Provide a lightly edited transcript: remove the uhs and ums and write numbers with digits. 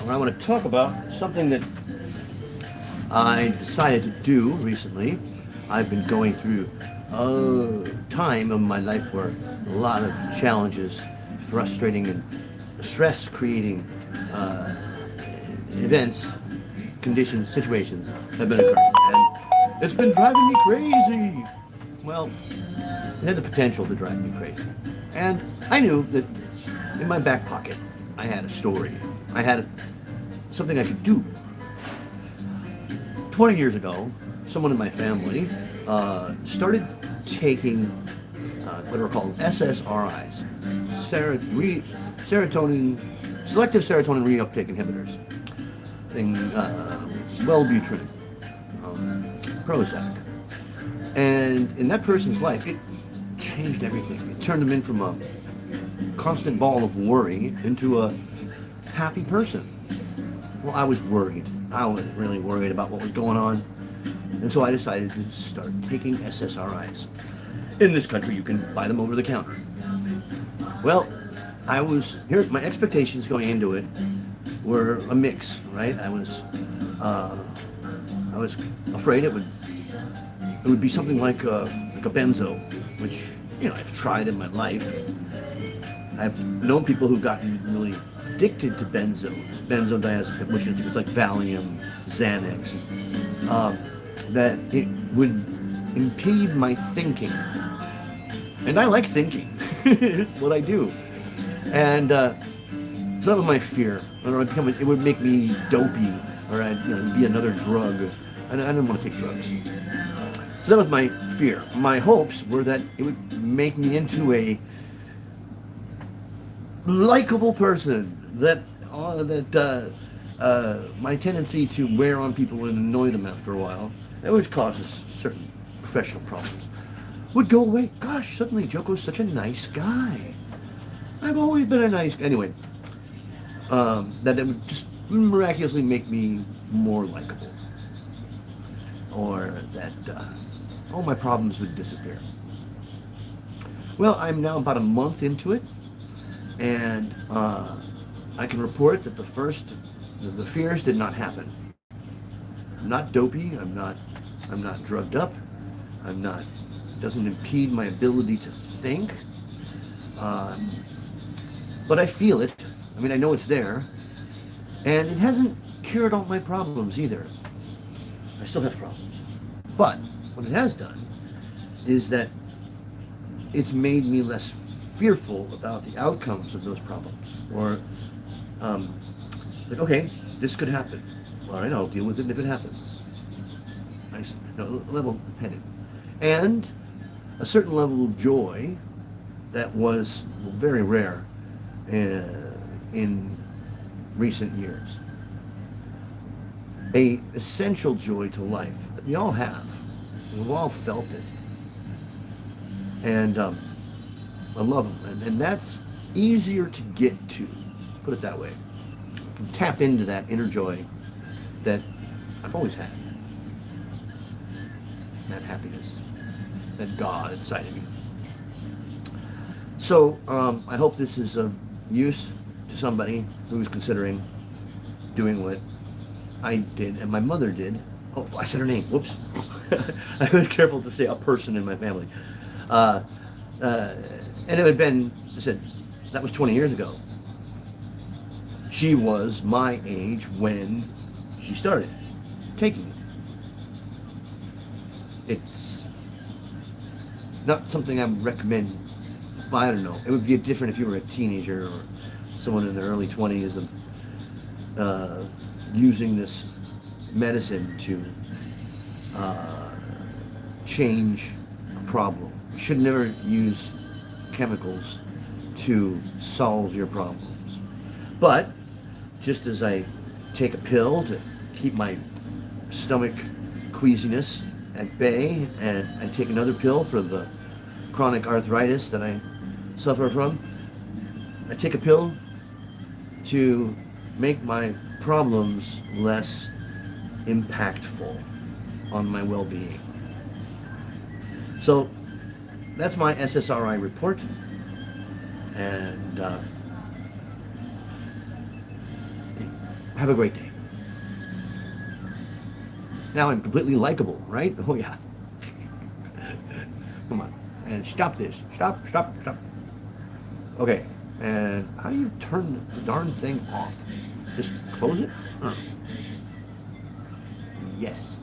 I want to talk about something that I decided to do recently. I've been going through a time of my life where a lot of challenges, frustrating and stress-creating events, conditions, situations have been occurring, and it's been driving me crazy. Well, it had the potential to drive me crazy, and I knew that in my back pocket I had a story. I had something I could do. 20 years ago, someone in my family started taking what are called SSRIs, serotonin, selective serotonin reuptake inhibitors, Wellbutrin, Prozac. And in that person's life, it changed everything. It turned them in from a constant ball of worry into a happy person. Well, I was worried. I was really worried about what was going on. And so I decided to start taking SSRIs. In this country, you can buy them over the counter. Well, I was here. My expectations going into it were a mix, right? I was afraid it would be something like a benzo, which I've tried in my life. I've known people who've gotten really addicted to benzodiazepine, which is like Valium, Xanax, that it would impede my thinking. And I like thinking. It's what I do. And so that was my fear. It would make me dopey, or I'd be another drug. I didn't want to take drugs. So that was my fear. My hopes were that it would make me into a likable person, that my tendency to wear on people and annoy them after a while, that which causes certain professional problems, would go away. Gosh, suddenly Joko's such a nice guy. I've always been a nice guy. Anyway, that it would just miraculously make me more likable, or that all my problems would disappear. Well, I'm now about a month into it, and I can report that the fears did not happen. I'm not dopey. I'm not drugged up. It doesn't impede my ability to think. But I feel it. I mean, I know it's there, and it hasn't cured all my problems either. I still have problems, but what it has done is that it's made me less fearful about the outcomes of those problems, or like, okay, this could happen. All right, I'll deal with it if it happens. Nice, level-headed, and a certain level of joy that was very rare in recent years. A essential joy to life that we all have. We've all felt it, and I love them, and that's easier to get to. Let's put it that way. You can tap into that inner joy that I've always had, that happiness, that God inside of me. So I hope this is of use to somebody who's considering doing what I did and my mother did. Oh, I said her name. Whoops. I was careful to say a person in my family. And it had been, I said, that was 20 years ago. She was my age when she started taking it. It's not something I would recommend. Well, I don't know. It would be different if you were a teenager or someone in their early 20s of using this medicine to change a problem. You should never use chemicals to solve your problems. But just as I take a pill to keep my stomach queasiness at bay, and I take another pill for the chronic arthritis that I suffer from, I take a pill to make my problems less impactful on my well-being. So that's my SSRI report, and Have a great day. Now I'm completely likable, right? Oh yeah. Come on. And stop this. Stop. Okay. And how do you turn the darn thing off? Just close it? Yes.